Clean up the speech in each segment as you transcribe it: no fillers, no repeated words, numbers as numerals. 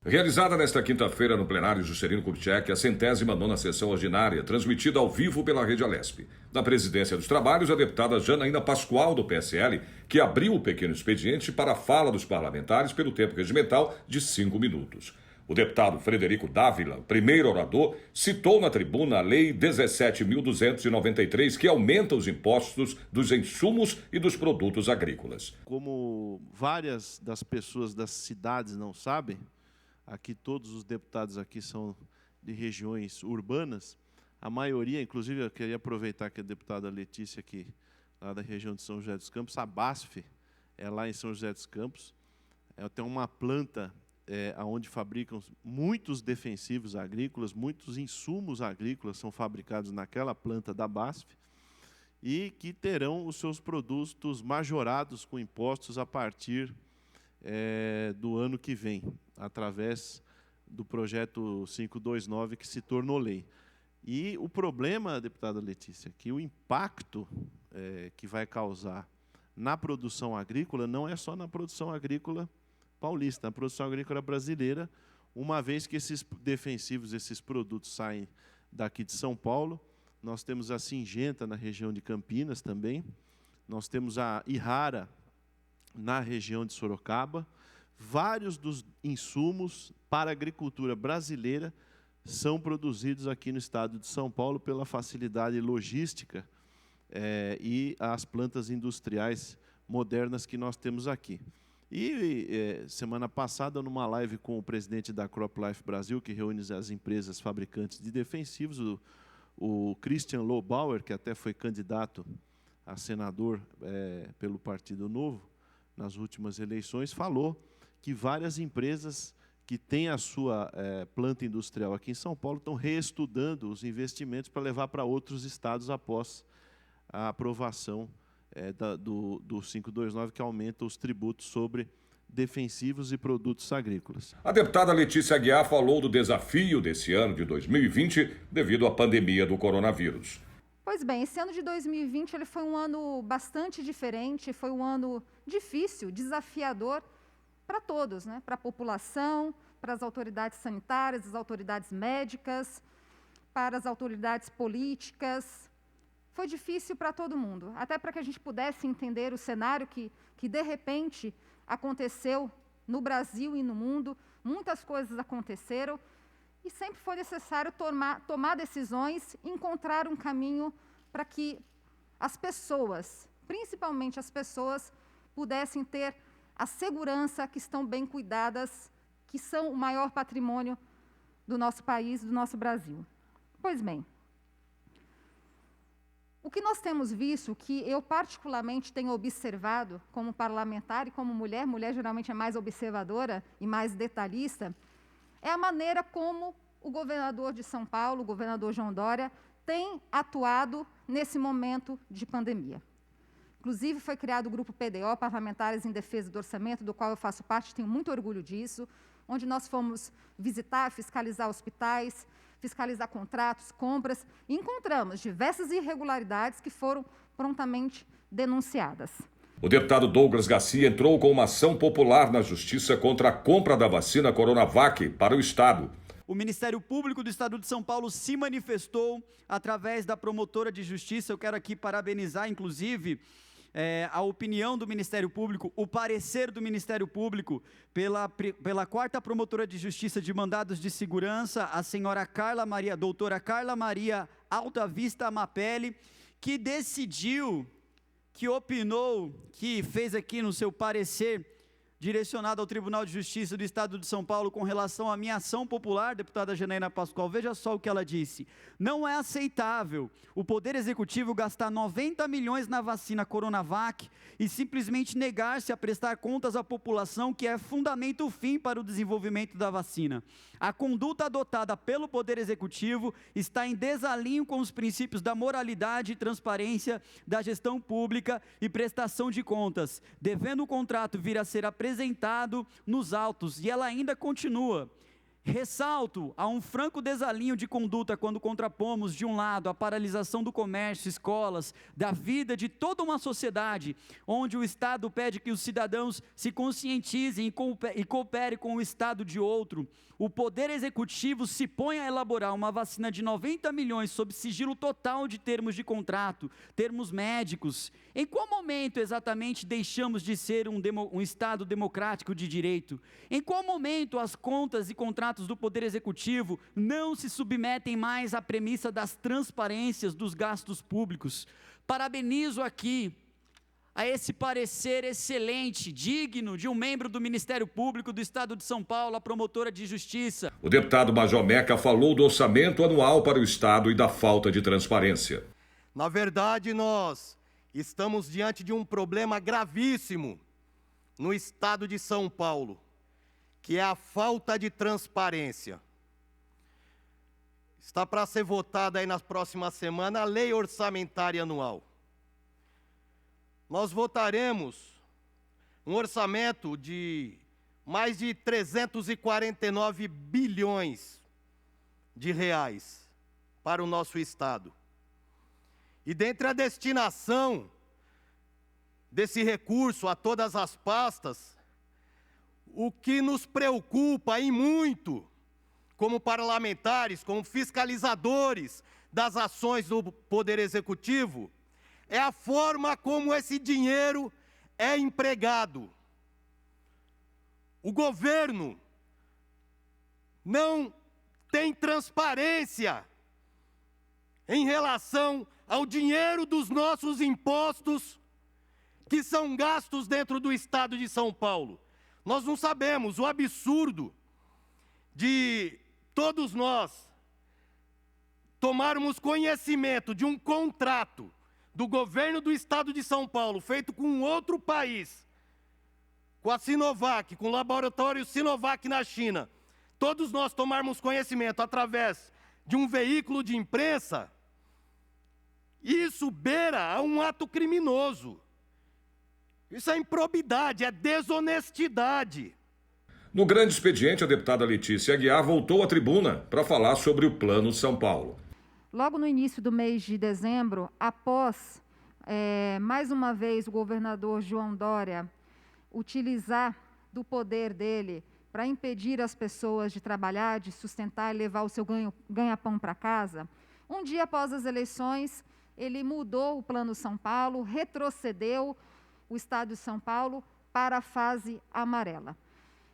Realizada nesta quinta-feira no plenário Juscelino Kubitschek, a 109ª sessão ordinária, transmitida ao vivo pela Rede Alesp. Na presidência dos trabalhos, a deputada Janaína Pascoal, do PSL, que abriu o pequeno expediente para a fala dos parlamentares pelo tempo regimental de 5 minutos. O deputado Frederico Dávila, primeiro orador, citou na tribuna a Lei 17.293, que aumenta os impostos dos insumos e dos produtos agrícolas. Como várias das pessoas das cidades não sabem, aqui todos os deputados aqui são de regiões urbanas, a maioria, inclusive eu queria aproveitar que a deputada Letícia aqui, lá da região de São José dos Campos, a BASF é lá em São José dos Campos, tem uma planta onde fabricam muitos defensivos agrícolas, muitos insumos agrícolas são fabricados naquela planta da BASF e que terão os seus produtos majorados com impostos a partir do ano que vem, através do projeto 529 que se tornou lei. E o problema, deputada Letícia, que o impacto que vai causar na produção agrícola não é só na produção agrícola paulista, na produção agrícola brasileira, uma vez que esses defensivos, esses produtos saem daqui de São Paulo, nós temos a Syngenta na região de Campinas também, nós temos a Ihara na região de Sorocaba, vários dos insumos para a agricultura brasileira são produzidos aqui no estado de São Paulo pela facilidade logística e as plantas industriais modernas que nós temos aqui. E semana passada, numa live com o presidente da CropLife Brasil, que reúne as empresas fabricantes de defensivos, o Christian Lobauer, que até foi candidato a senador pelo Partido Novo, nas últimas eleições, falou que várias empresas que têm a sua planta industrial aqui em São Paulo estão reestudando os investimentos para levar para outros estados após a aprovação do 529, que aumenta os tributos sobre defensivos e produtos agrícolas. A deputada Letícia Aguiar falou do desafio desse ano de 2020 devido à pandemia do coronavírus. Pois bem, esse ano de 2020 ele foi um ano bastante diferente, foi um ano difícil, desafiador para todos, né? Para a população, para as autoridades sanitárias, as autoridades médicas, para as autoridades políticas. Foi difícil para todo mundo, até para que a gente pudesse entender o cenário que de repente aconteceu no Brasil e no mundo. Muitas coisas aconteceram e sempre foi necessário tomar decisões, encontrar um caminho para que as pessoas, principalmente as pessoas, pudessem ter a segurança, que estão bem cuidadas, que são o maior patrimônio do nosso país, do nosso Brasil. Pois bem, o que nós temos visto, que eu particularmente tenho observado como parlamentar e como mulher geralmente é mais observadora e mais detalhista, é a maneira como o governador de São Paulo, o governador João Dória, tem atuado nesse momento de pandemia. Inclusive, foi criado o grupo PDO, Parlamentares em Defesa do Orçamento, do qual eu faço parte, tenho muito orgulho disso, onde nós fomos visitar, fiscalizar hospitais, fiscalizar contratos, compras, e encontramos diversas irregularidades que foram prontamente denunciadas. O deputado Douglas Garcia entrou com uma ação popular na Justiça contra a compra da vacina Coronavac para o Estado. O Ministério Público do Estado de São Paulo se manifestou através da promotora de justiça. Eu quero aqui parabenizar, inclusive, a opinião do Ministério Público, o parecer do Ministério Público pela 4ª Promotora de Justiça de Mandados de Segurança, a senhora doutora Carla Maria Altavista Mapelli, que decidiu, que opinou, que fez aqui no seu parecer direcionado ao Tribunal de Justiça do Estado de São Paulo com relação à minha ação popular, deputada Janaína Pascoal. Veja só o que ela disse: não é aceitável o Poder Executivo gastar 90 milhões na vacina Coronavac e simplesmente negar-se a prestar contas à população, que é fundamento fim para o desenvolvimento da vacina. A conduta adotada pelo Poder Executivo está em desalinho com os princípios da moralidade e transparência da gestão pública e prestação de contas, devendo o contrato vir a ser apresentado nos autos. E ela ainda continua: Ressalto a um franco desalinho de conduta quando contrapomos, de um lado, a paralisação do comércio, escolas, da vida de toda uma sociedade, onde o Estado pede que os cidadãos se conscientizem e cooperem com o Estado de outro. O Poder Executivo se põe a elaborar uma vacina de 90 milhões sob sigilo total de termos de contrato, termos médicos. Em qual momento exatamente deixamos de ser um Estado democrático de direito? Em qual momento as contas e contratos do Poder Executivo não se submetem mais à premissa das transparências dos gastos públicos? Parabenizo aqui a esse parecer excelente, digno de um membro do Ministério Público do Estado de São Paulo, a promotora de justiça. O deputado Major Meca falou do orçamento anual para o Estado e da falta de transparência. Na verdade, nós estamos diante de um problema gravíssimo no Estado de São Paulo, que é a falta de transparência. Está para ser votada aí na próxima semana a Lei Orçamentária Anual. Nós votaremos um orçamento de mais de 349 bilhões de reais para o nosso Estado. E dentre a destinação desse recurso a todas as pastas, o que nos preocupa e muito, como parlamentares, como fiscalizadores das ações do Poder Executivo, é a forma como esse dinheiro é empregado. O governo não tem transparência em relação ao dinheiro dos nossos impostos que são gastos dentro do Estado de São Paulo. Nós não sabemos o absurdo de todos nós tomarmos conhecimento de um contrato do governo do Estado de São Paulo, feito com outro país, com a Sinovac, com o laboratório Sinovac na China, todos nós tomarmos conhecimento através de um veículo de imprensa, isso beira a um ato criminoso. Isso é improbidade, é desonestidade. No grande expediente, a deputada Letícia Aguiar voltou à tribuna para falar sobre o Plano São Paulo. Logo no início do mês de dezembro, após, mais uma vez, o governador João Dória utilizar do poder dele para impedir as pessoas de trabalhar, de sustentar e levar o seu ganha-pão para casa, um dia após as eleições, ele mudou o Plano São Paulo, retrocedeu o Estado de São Paulo para a fase amarela.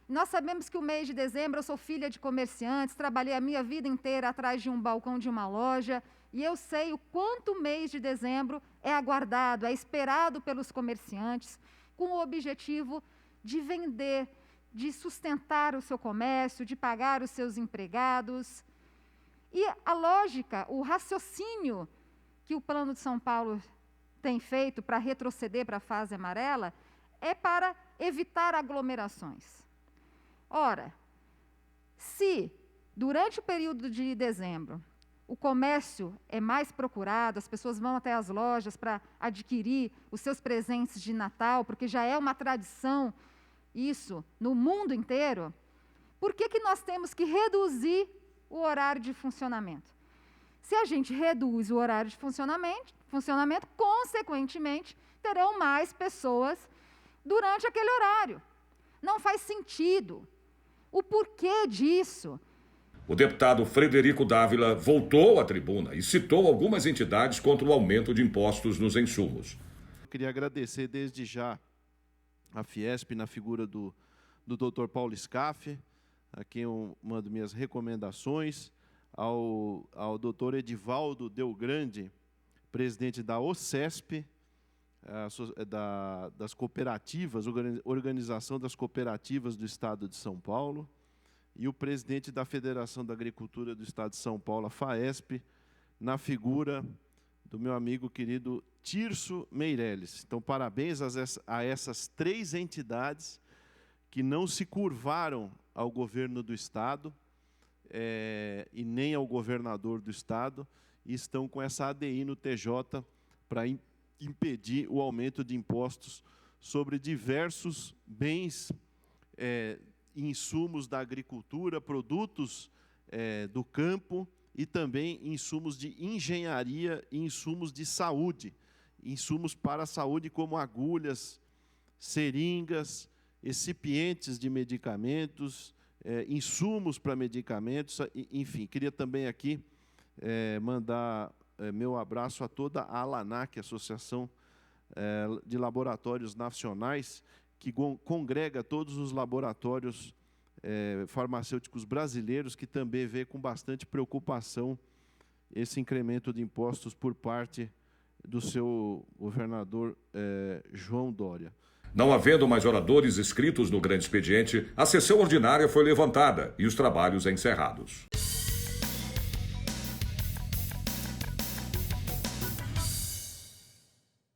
Nós sabemos que o mês de dezembro, eu sou filha de comerciantes, trabalhei a minha vida inteira atrás de um balcão de uma loja, e eu sei o quanto o mês de dezembro é aguardado, é esperado pelos comerciantes, com o objetivo de vender, de sustentar o seu comércio, de pagar os seus empregados. E a lógica, o raciocínio que o Plano de São Paulo tem feito para retroceder para a fase amarela é para evitar aglomerações. Ora, se durante o período de dezembro o comércio é mais procurado, as pessoas vão até as lojas para adquirir os seus presentes de Natal, porque já é uma tradição isso no mundo inteiro, por que nós temos que reduzir o horário de funcionamento? Se a gente reduz o horário de funcionamento, consequentemente, terão mais pessoas durante aquele horário. Não faz sentido. O porquê disso? O deputado Frederico Dávila voltou à tribuna e citou algumas entidades contra o aumento de impostos nos insumos. Eu queria agradecer desde já a Fiesp, na figura do Dr. Paulo Scaff, a quem eu mando minhas recomendações, ao Dr. Edivaldo Delgrande, presidente da OCESP, das cooperativas, Organização das Cooperativas do Estado de São Paulo, e o presidente da Federação da Agricultura do Estado de São Paulo, a FAESP, na figura do meu amigo querido Tirso Meirelles. Então, parabéns a essas três entidades que não se curvaram ao governo do Estado e nem ao governador do Estado, e estão com essa ADI no TJ para impedir o aumento de impostos sobre diversos bens insumos da agricultura, produtos do campo e também insumos de engenharia e insumos de saúde, insumos para a saúde como agulhas, seringas, recipientes de medicamentos, insumos para medicamentos, enfim. Queria também aqui mandar meu abraço a toda a ALANAC, Associação de Laboratórios Nacionais, que congrega todos os laboratórios farmacêuticos brasileiros, que também vê com bastante preocupação esse incremento de impostos por parte do seu governador João Dória. Não havendo mais oradores inscritos no grande expediente, a sessão ordinária foi levantada e os trabalhos encerrados.